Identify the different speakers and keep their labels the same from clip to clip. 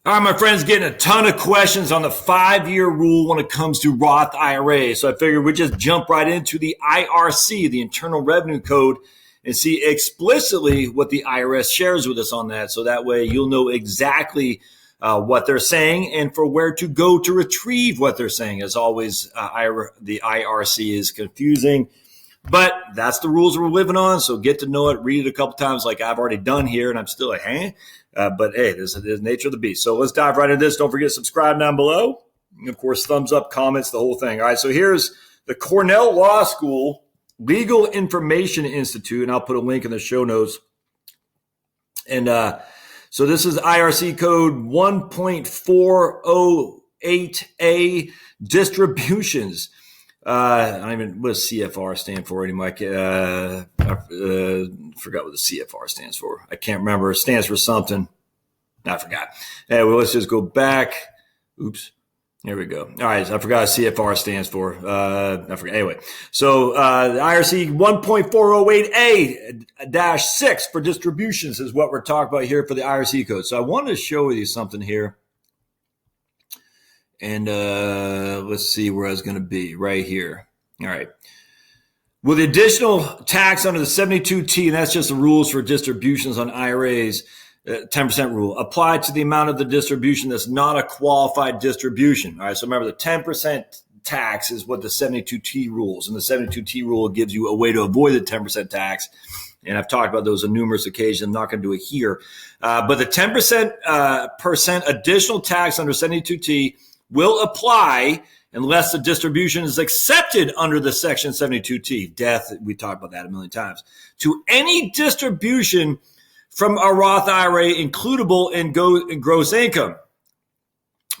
Speaker 1: All right, my friends, getting a ton of questions on the 5-year rule when it comes to Roth IRA. So I figured we'd just jump right into the IRC, the Internal Revenue Code, and see explicitly what the IRS shares with us on that. So that way you'll know exactly what they're saying and for where to go to retrieve what they're saying. As always, the IRC is confusing, but that's the rules we're living on. So get to know it, read it a couple times like I've already done here, and I'm still like, but hey, this is the nature of the beast. So let's dive right into this. Don't forget to subscribe down below. And of course, thumbs up, comments, the whole thing. All right, so here's the Cornell Law School Legal Information Institute, and I'll put a link in the show notes. And so this is IRC code 1.408A, distributions. I don't even, what does CFR stand for anymore? I forgot what the CFR stands for. I can't remember. It stands for something. I forgot. Anyway, let's just go back. Oops. There we go. All right. I forgot what CFR stands for. I forgot. Anyway, so the IRC 1.408A-6 for distributions is what we're talking about here for the IRC code. So I wanted to show you something here. And let's see where I was going to be right here. All right. With the additional tax under the 72T, and that's just the rules for distributions on IRAs, 10% rule, applied to the amount of the distribution that's not a qualified distribution. All right. So remember, the 10% tax is what the 72T rules. And the 72T rule gives you a way to avoid the 10% tax. And I've talked about those on numerous occasions. I'm not going to do it here. But the 10% additional tax under 72T will apply unless the distribution is accepted under the Section 72T. Death, we talked about that a million times. To any distribution from a Roth IRA includable in gross income.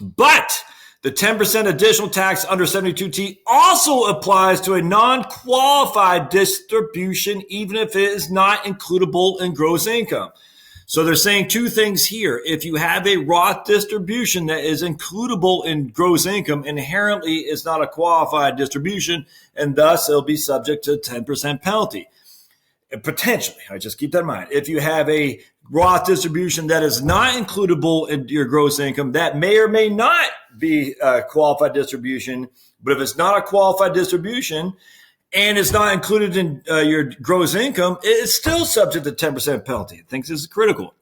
Speaker 1: But the 10% additional tax under 72T also applies to a non-qualified distribution, even if it is not includable in gross income. So they're saying two things here. If you have a Roth distribution that is includable in gross income, inherently is not a qualified distribution, and thus it'll be subject to a 10% penalty. Potentially, I just keep that in mind. If you have a Roth distribution that is not includable in your gross income, that may or may not be a qualified distribution. But if it's not a qualified distribution, and it's not included in your gross income, it's still subject to 10% penalty. I think this is critical.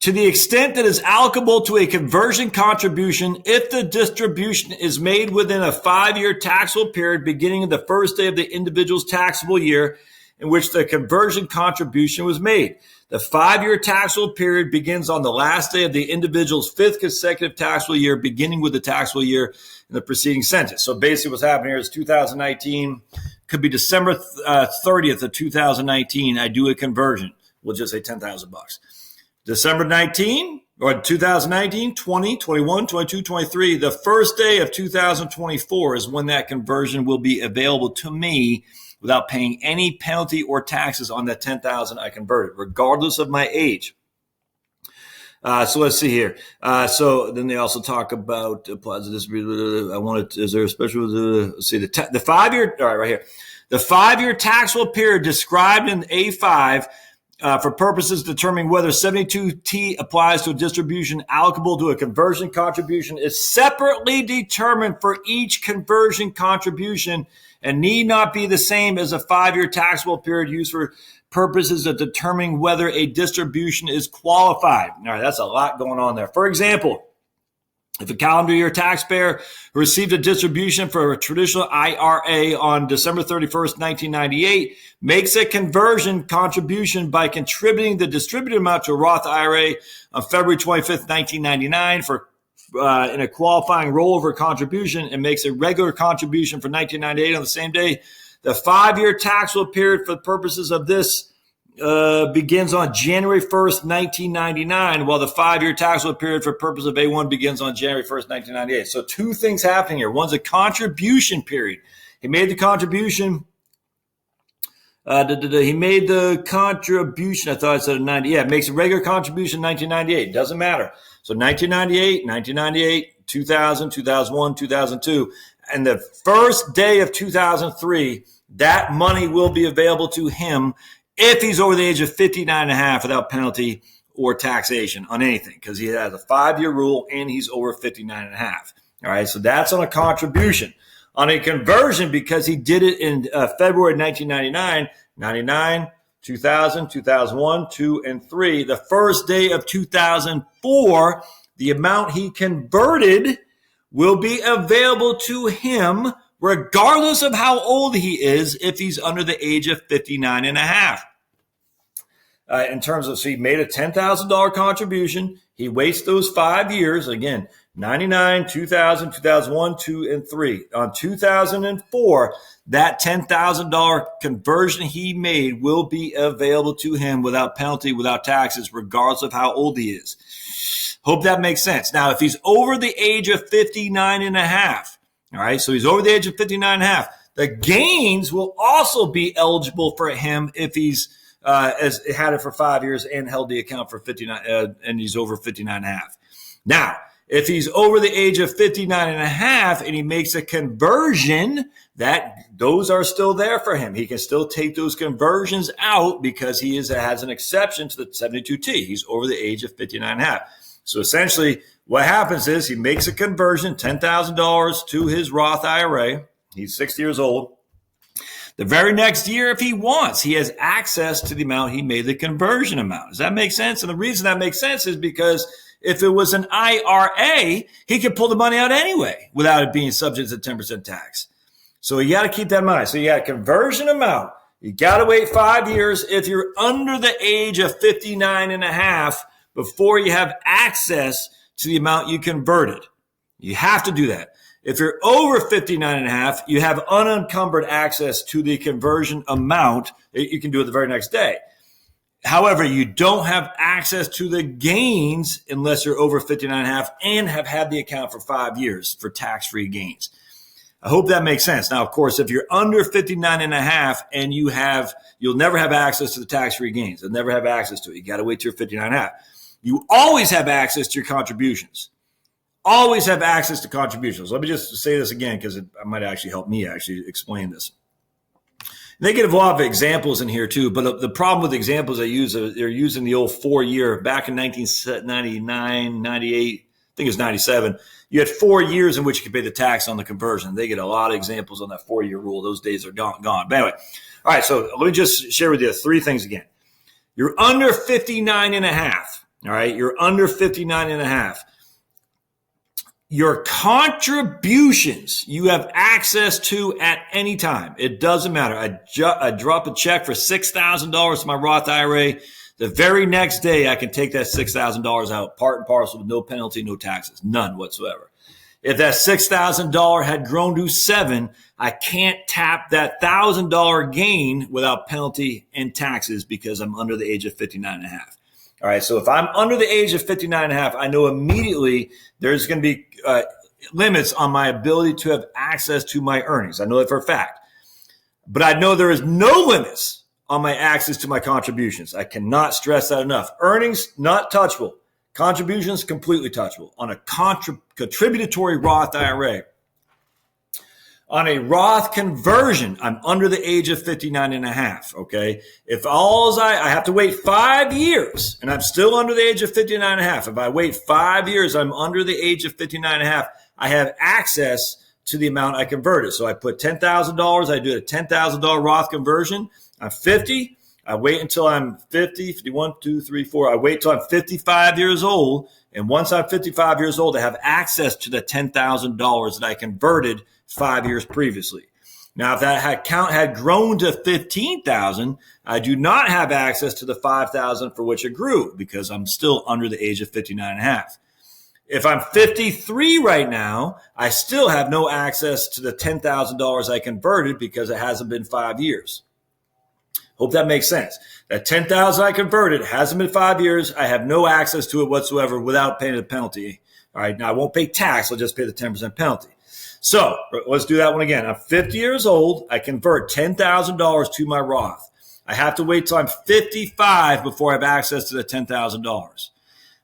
Speaker 1: To the extent that is applicable to a conversion contribution, if the distribution is made within a 5-year taxable period beginning of the first day of the individual's taxable year in which the conversion contribution was made. The 5-year taxable period begins on the last day of the individual's 5th consecutive taxable year, beginning with the taxable year in the preceding sentence. So basically what's happening here is 2019, could be December 30th of 2019. I do a conversion. We'll just say $10,000. December 19 or 2019, 20, 21, 22, 23. The first day of 2024 is when that conversion will be available to me without paying any penalty or taxes on that $10,000 I converted, regardless of my age. So let's see here. So then they also talk about applies to this. I wanted. Is there a special? Let's see the 5-year. All right here. The 5-year taxable period described in A5 for purposes determining whether 72T applies to a distribution applicable to a conversion contribution is separately determined for each conversion contribution and need not be the same as a 5-year taxable period used for purposes of determining whether a distribution is qualified. All right, that's a lot going on there. For example, if a calendar year taxpayer who received a distribution for a traditional IRA on December 31st, 1998, makes a conversion contribution by contributing the distributed amount to a Roth IRA on February 25th, 1999 in a qualifying rollover contribution and makes a regular contribution for 1998 on the same day, the 5-year taxable period for the purposes of this begins on January 1st, 1999, while the 5-year taxable period for purpose of A1 begins on January 1st, 1998. So two things happening here. One's a contribution period. He made the contribution. He made the contribution. I thought I said 90. Yeah, it makes a regular contribution in 1998. Doesn't matter. So 1998, 2000, 2001, 2002. And the first day of 2003, that money will be available to him if he's over the age of 59 and a half without penalty or taxation on anything because he has a 5-year rule and he's over 59 and a half. All right, so that's on a contribution. On a conversion, because he did it in February 1999, 99, 2000, 2001, 2, and 3, the first day of 2004, the amount he converted will be available to him regardless of how old he is if he's under the age of 59 and a half. In terms of, so he made a $10,000 contribution. He waits those 5 years, again, 99, 2000, 2001, 2, and 3. On 2004, that $10,000 conversion he made will be available to him without penalty, without taxes, regardless of how old he is. Hope that makes sense. Now, if he's over the age of 59 and a half, all right, so he's over the age of 59 and a half, the gains will also be eligible for him if he's as had it for 5 years and held the account for 59 and he's over 59 and a half. Now, if he's over the age of 59 and a half and he makes a conversion, those are still there for him. He can still take those conversions out because he has an exception to the 72T. He's over the age of 59 and a half. So essentially what happens is he makes a conversion, $10,000 to his Roth IRA. He's 60 years old. The very next year, if he wants, he has access to the amount he made the conversion amount. Does that make sense? And the reason that makes sense is because if it was an IRA, he could pull the money out anyway without it being subject to 10% tax. So you got to keep that in mind. So you got a conversion amount. You got to wait 5 years if you're under the age of 59 and a half before you have access to the amount you converted. You have to do that. If you're over 59 and a half, you have unencumbered access to the conversion amount. You can do it the very next day. However, you don't have access to the gains unless you're over 59 and a half and have had the account for 5 years for tax-free gains. I hope that makes sense. Now, of course, if you're under 59 and a half and you'll never have access to the tax-free gains. You'll never have access to it. You got to wait till you're 59 and a half. You always have access to your contributions. Always have access to contributions. Let me just say this again because it might actually help me actually explain this. They give a lot of examples in here too, but the problem with the examples they use, they're using the old 4-year back in 1999, 98, I think it was 97. You had 4 years in which you could pay the tax on the conversion. They get a lot of examples on that 4-year rule. Those days are gone. But anyway, all right, so let me just share with you 3 things again. You're under 59 and a half. All right, you're under 59 and a half. Your contributions you have access to at any time. It doesn't matter. I drop a check for $6,000 to my Roth IRA. The very next day, I can take that $6,000 out, part and parcel with no penalty, no taxes, none whatsoever. If that $6,000 had grown to $7,000, I can't tap that $1,000 gain without penalty and taxes because I'm under the age of 59 and a half. All right, so if I'm under the age of 59 and a half, I know immediately there's going to be limits on my ability to have access to my earnings. I know that for a fact. But I know there is no limits on my access to my contributions. I cannot stress that enough. Earnings, not touchable. Contributions, completely touchable. On a contributory Roth IRA, on a Roth conversion, I'm under the age of 59 and a half, okay? If I have to wait 5 years and I'm still under the age of 59 and a half. If I wait 5 years, I'm under the age of 59 and a half. I have access to the amount I converted. So I put $10,000. I do a $10,000 Roth conversion. I'm 50. I wait until I'm 50, 51, 2, 3, 4. I wait till I'm 55 years old. And once I'm 55 years old, I have access to the $10,000 that I converted 5 years previously. Now, if that account had grown to 15,000, I do not have access to the 5,000 for which it grew because I'm still under the age of 59 and a half. If I'm 53 right now, I still have no access to the $10,000 I converted because it hasn't been 5 years. Hope that makes sense. That $10,000 I converted hasn't been 5 years. I have no access to it whatsoever without paying the penalty. All right. Now I won't pay tax. I'll just pay the 10% penalty. So let's do that one again. I'm 50 years old. I convert $10,000 to my Roth. I have to wait till I'm 55 before I have access to the $10,000.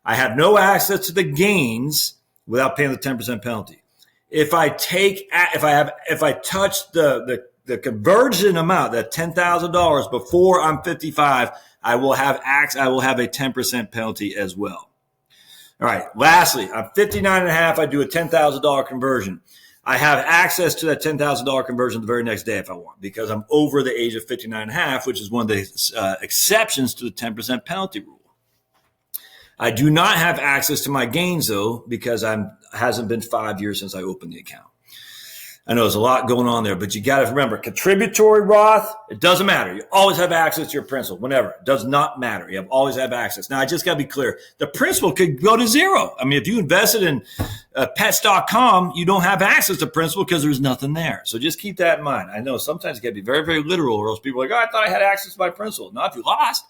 Speaker 1: I have no access to the gains without paying the 10% penalty. If I touch the the conversion amount, that $10,000 before I'm 55, I will have a 10% penalty as well. All right. Lastly, I'm 59 and a half. I do a $10,000 conversion. I have access to that $10,000 conversion the very next day if I want, because I'm over the age of 59 and a half, which is one of the exceptions to the 10% penalty rule. I do not have access to my gains though, because hasn't been 5 years since I opened the account. I know there's a lot going on there, but you got to remember, contributory Roth, it doesn't matter. You always have access to your principal whenever. It does not matter. You always have access. Now, I just got to be clear. The principal could go to zero. I mean, if you invested in pets.com, you don't have access to principal because there's nothing there. So just keep that in mind. I know sometimes it can be very, very literal, or else people are like, oh, I thought I had access to my principal. Not if you lost.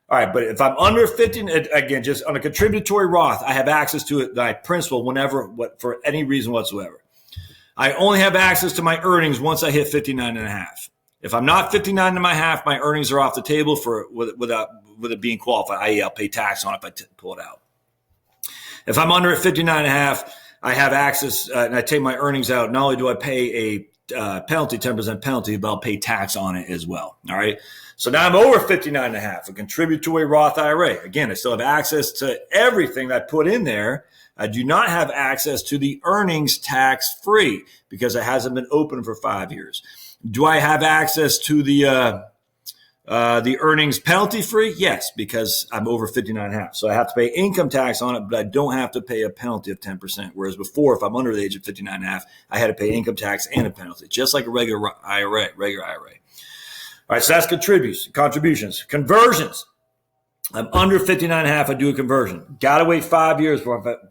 Speaker 1: All right, but if I'm under 50, again, just on a contributory Roth, I have access to it, my principal, whenever, for any reason whatsoever. I only have access to my earnings once I hit 59 and a half. If I'm not 59 and a half, my earnings are off the table with it being qualified, i.e. I'll pay tax on it if I pull it out. If I'm under at 59 and a half, I have access and I take my earnings out. Not only do I pay a penalty, 10% penalty, but I'll pay tax on it as well. All right. So now I'm over 59 and a half, a contributory Roth IRA. Again, I still have access to everything that I put in there. I do not have access to the earnings tax free because it hasn't been open for 5 years. Do I have access to the earnings penalty free? Yes, because I'm over 59 and a half. So I have to pay income tax on it, but I don't have to pay a penalty of 10%. Whereas before, if I'm under the age of 59 and a half, I had to pay income tax and a penalty, just like a regular IRA. All right, so that's contributions. Conversions. I'm under 59 and a half. I do a conversion. Got to wait 5 years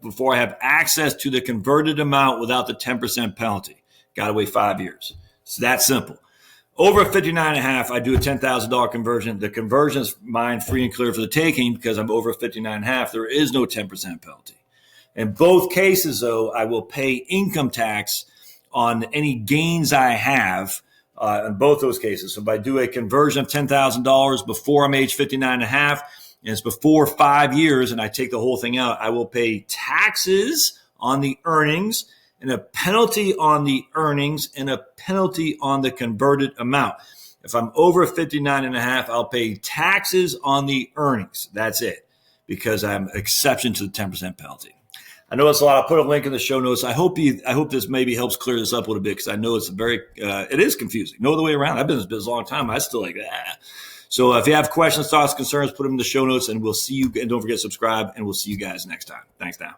Speaker 1: before I have access to the converted amount without the 10% penalty. Got to wait 5 years. It's that simple. Over 59 and a half, I do a $10,000 conversion. The conversion is mine free and clear for the taking because I'm over 59 and a half. There is no 10% penalty. In both cases, though, I will pay income tax on any gains I have in both those cases. So if I do a conversion of $10,000 before I'm age 59 and a half, and it's before 5 years, and I take the whole thing out, I will pay taxes on the earnings and a penalty on the earnings and a penalty on the converted amount. If I'm over 59 and a half, I'll pay taxes on the earnings. That's it, because I'm exception to the 10% penalty. I know it's a lot. I'll put a link in the show notes. I hope this maybe helps clear this up a little bit, because I know it's it is confusing. No other way around. I've been in this business a long time. I still like that. So if you have questions, thoughts, concerns, put them in the show notes, and we'll see you. And don't forget to subscribe, and we'll see you guys next time. Thanks now.